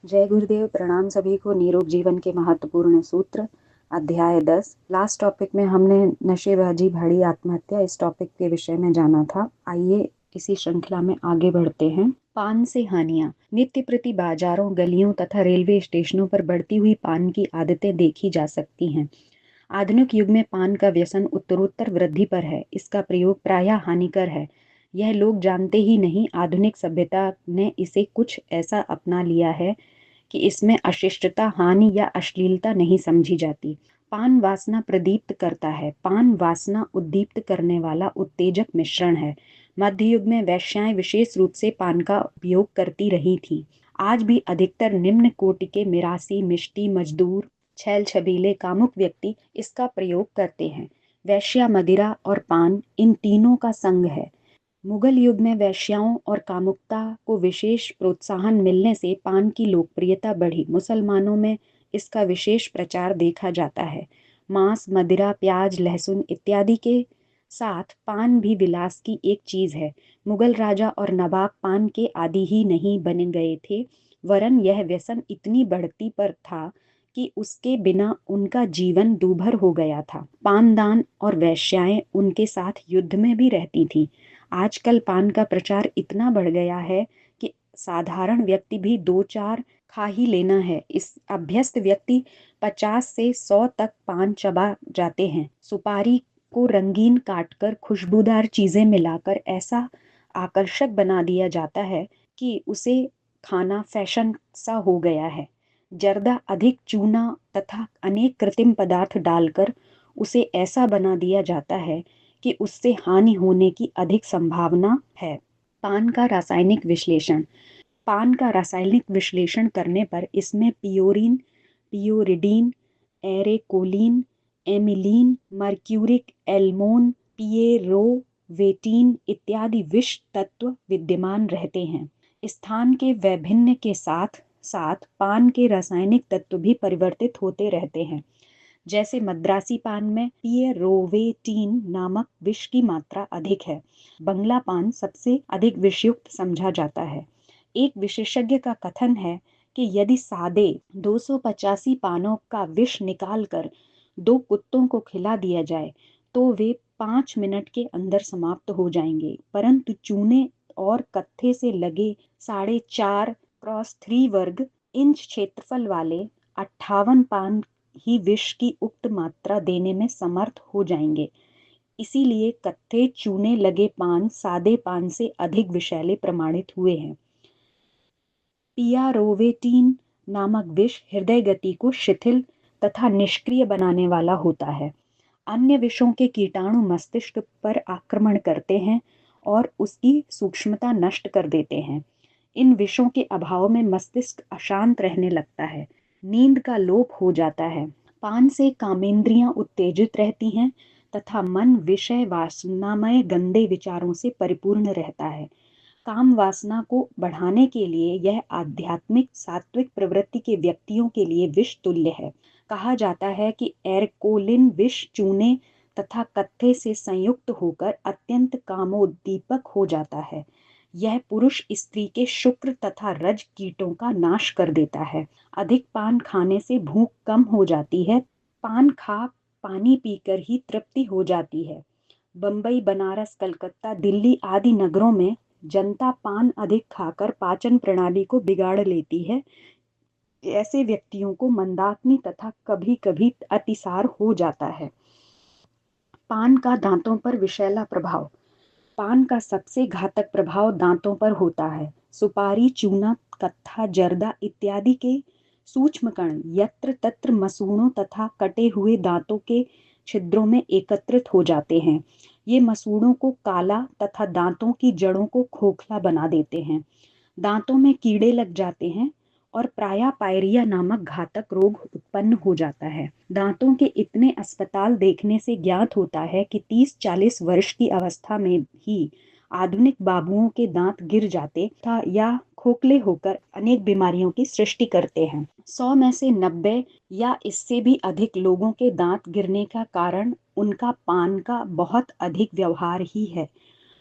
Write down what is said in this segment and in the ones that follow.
जय गुरुदेव। प्रणाम सभी को। निरोग जीवन के महत्वपूर्ण सूत्र अध्याय 10। लास्ट टॉपिक में हमने नशेबाजी भाड़ी आत्महत्या इस टॉपिक के विषय में जाना था। आइए इसी श्रृंखला में आगे बढ़ते हैं। पान से हानियां। नित्य प्रति बाजारों, गलियों तथा रेलवे स्टेशनों पर बढ़ती हुई पान की आदतें देखी जा सकती हैं। आधुनिक युग में पान का व्यसन उत्तरोत्तर वृद्धि पर है। इसका प्रयोग प्रायः हानिकर है। यह लोग जानते ही नहीं। आधुनिक सभ्यता ने इसे कुछ ऐसा अपना लिया है कि इसमें अशिष्टता, हानि या अश्लीलता नहीं समझी जाती। पान वासना प्रदीप्त करता है। पान वासना उद्दीप्त करने वाला उत्तेजक मिश्रण है। मध्य युग में वेश्याएं विशेष रूप से पान का उपयोग करती रही थीं। आज भी अधिकतर निम्न कोटि के मिरासी, मिष्टी, मजदूर, छैल छबीले, कामुक व्यक्ति इसका प्रयोग करते हैं। वेश्या, मदिरा और पान इन तीनों का संग है। मुगल युग में वेश्याओं और कामुकता को विशेष प्रोत्साहन मिलने से पान की लोकप्रियता बढ़ी। मुसलमानों में इसका विशेष प्रचार देखा जाता है। मांस, मदिरा, प्याज, लहसुन इत्यादि के साथ पान भी विलास की एक चीज है। मुगल राजा और नवाब पान के आदी ही नहीं बन गए थे, वरन यह व्यसन इतनी बढ़ती पर था कि उसके बिना उनका जीवन दूभर हो गया था। पानदान और वेश्याएं उनके साथ युद्ध में भी रहती थीं। आजकल पान का प्रचार इतना बढ़ गया है कि साधारण व्यक्ति भी 2-4 खा ही लेना है। इस अभ्यस्त व्यक्ति 50 से 100 तक पान चबा जाते हैं। सुपारी को रंगीन काटकर खुशबूदार चीजें मिलाकर ऐसा आकर्षक बना दिया जाता है कि उसे खाना फैशन सा हो गया है। जर्दा अधिक चूना तथा अनेक कृत्रिम पदार्थ डालकर उसे ऐसा बना दिया जाता है कि उससे हानि होने की अधिक संभावना है। पान का रासायनिक विश्लेषण। पान का रासायनिक विश्लेषण करने पर इसमें पियोरिन, पियोरिडीन, एरेकोलिन, एमिलीन, मर्क्यूरिक एल्मोन, पिएरोवेटिन इत्यादि विष तत्व विद्यमान रहते हैं। स्थान के वैभिन्न के साथ साथ पान के रासायनिक तत्व भी परिवर्तित होते रहते हैं। जैसे मद्रासी पान में पिएरोवेटिन नामक विष की मात्रा अधिक है। बंगला पान सबसे अधिक विषयुक्त समझा जाता है। एक विशेषज्ञ का कथन है कि यदि सादे 285 पानों का विष निकालकर 2 कुत्तों को खिला दिया जाए तो वे 5 मिनट के अंदर समाप्त हो जाएंगे, परंतु चूने और कत्थे से लगे 4.5x3 वर्ग इंच क्षेत्रफल वाले 58 पान ही विष की उक्त मात्रा देने में समर्थ हो जाएंगे। इसीलिए कत्थे चूने लगे पान सादे पान से अधिक विषैले प्रमाणित हुए हैं। पियारोवेटिन नामक विष हृदय गति को शिथिल तथा निष्क्रिय बनाने वाला होता है। अन्य विषों के कीटाणु मस्तिष्क पर आक्रमण करते हैं और उसकी सूक्ष्मता नष्ट कर देते हैं। इन विषों के अभाव में मस्तिष्क अशांत रहने लगता है, नींद का लोप हो जाता है। पान से कामेंद्रियां उत्तेजित रहती हैं तथा मन विषय वासनामय गंदे विचारों से परिपूर्ण रहता है। काम वासना को बढ़ाने के लिए यह आध्यात्मिक सात्विक प्रवृत्ति के व्यक्तियों के लिए विष तुल्य है। कहा जाता है कि एरकोलिन विष चूने तथा कत्थे से संयुक्त होकर अत्यंत कामोद्दीपक हो जाता है। यह पुरुष स्त्री के शुक्र तथा रज कीटों का नाश कर देता है। अधिक पान खाने से भूख कम हो जाती है। पान खा पानी पीकर ही तृप्ति हो जाती है। बंबई, बनारस, कलकत्ता, दिल्ली आदि नगरों में जनता पान अधिक खाकर पाचन प्रणाली को बिगाड़ लेती है। ऐसे व्यक्तियों को मंदाग्नि तथा कभी कभी अतिसार हो जाता है। पान का दांतों पर विषैला प्रभाव। पान का सबसे घातक प्रभाव दांतों पर होता है। सुपारी, चूना, कत्था, जर्दा इत्यादि के सूक्ष्म कण यत्र तत्र मसूड़ों तथा कटे हुए दांतों के छिद्रों में एकत्रित हो जाते हैं। ये मसूड़ों को काला तथा दांतों की जड़ों को खोखला बना देते हैं। दांतों में कीड़े लग जाते हैं और प्रायः पायरिया नामक घातक रोग उत्पन्न हो जाता है। दांतों के इतने अस्पताल देखने से ज्ञात होता है कि 30-40 वर्ष की अवस्था में ही आधुनिक बाबुओं के दांत गिर जाते था या खोखले होकर अनेक बीमारियों की सृष्टि करते हैं। 100 में से 90 या इससे भी अधिक लोगों के दांत गिरने का कारण उनका पान का बहुत अधिक व्यवहार ही है।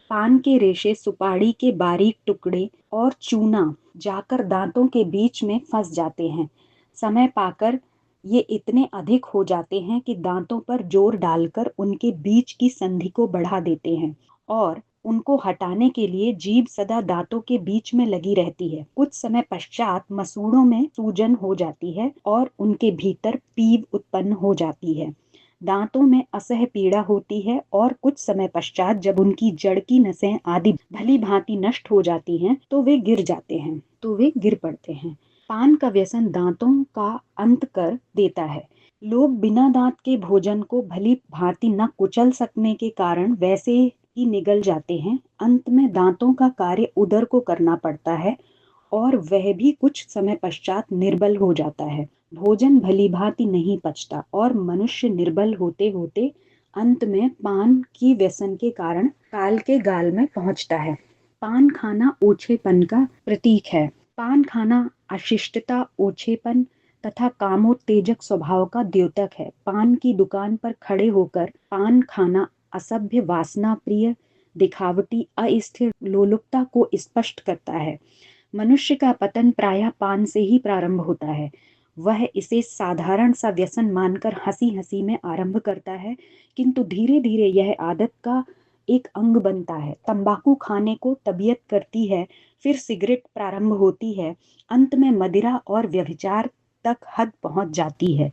पान के रेशे, सुपारी के बारीक टुकड़े और चूना जाकर दांतों के बीच में फंस जाते हैं। समय पाकर ये इतने अधिक हो जाते हैं कि दांतों पर जोर डालकर उनके बीच की संधि को बढ़ा देते हैं और उनको हटाने के लिए जीभ सदा दांतों के बीच में लगी रहती है। कुछ समय पश्चात मसूड़ों में सूजन हो जाती है और उनके भीतर पीव उत्पन्न हो जाती है। दांतों में असह्य पीड़ा होती है और कुछ समय पश्चात जब उनकी जड़ की नसें आदि भली भांति नष्ट हो जाती हैं तो वे गिर पड़ते हैं। पान का व्यसन दांतों का अंत कर देता है। लोग बिना दांत के भोजन को भली भांति न कुचल सकने के कारण वैसे ही निगल जाते हैं। अंत में दांतों का कार्य उदर को करना पड़ता है और वह भी कुछ समय पश्चात निर्बल हो जाता है। भोजन भली भांति नहीं पचता और मनुष्य निर्बल होते होते अंत में पान की व्यसन के कारण काल के गाल में पहुंचता है। पान खाना ओछेपन का प्रतीक है। पान खाना अशिष्टता, ओछेपन तथा कामोत्तेजक स्वभाव का द्योतक है। पान की दुकान पर खड़े होकर पान खाना असभ्य, वासना प्रिय, दिखावटी, अस्थिर लोलुपता को स्पष्ट करता है। मनुष्य का पतन प्रायः पान से ही प्रारंभ होता है। वह इसे साधारण सा व्यसन मानकर हंसी हंसी में आरंभ करता है, किंतु धीरे धीरे यह आदत का एक अंग बनता है। तंबाकू खाने को तबीयत करती है, फिर सिगरेट प्रारंभ होती है, अंत में मदिरा और व्यभिचार तक हद पहुंच जाती है।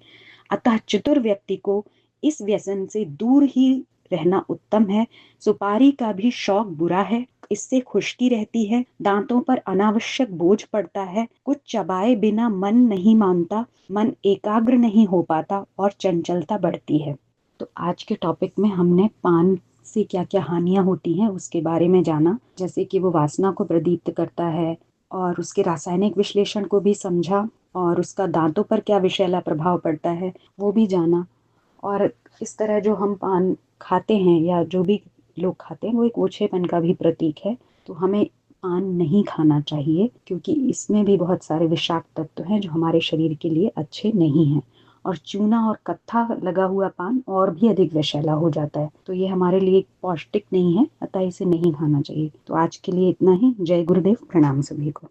अतः चतुर व्यक्ति को इस व्यसन से दूर ही रहना उत्तम है। सुपारी का भी शौक बुरा है, इससे खुश्की रहती है, दांतों पर अनावश्यक बोझ पड़ता है, कुछ चबाए बिना मन नहीं मानता, मन एकाग्र नहीं हो पाता और चंचलता बढ़ती है। तो आज के टॉपिक में हमने पान से क्या क्या हानियां होती हैं उसके बारे में जाना, जैसे कि वो वासना को प्रदीप्त करता है और उसके रासायनिक विश्लेषण को भी समझा और उसका दांतों पर क्या विषैला प्रभाव पड़ता है वो भी जाना। और इस तरह जो हम पान खाते हैं या जो भी लोग खाते हैं वो एक ओछेपन का भी प्रतीक है। तो हमें पान नहीं खाना चाहिए क्योंकि इसमें भी बहुत सारे विषाक्त तत्व हैं जो हमारे शरीर के लिए अच्छे नहीं हैं। और चूना और कत्था लगा हुआ पान और भी अधिक विषैला हो जाता है, तो ये हमारे लिए पौष्टिक नहीं है, अतः इसे नहीं खाना चाहिए। तो आज के लिए इतना ही। जय गुरुदेव, प्रणाम सभी को।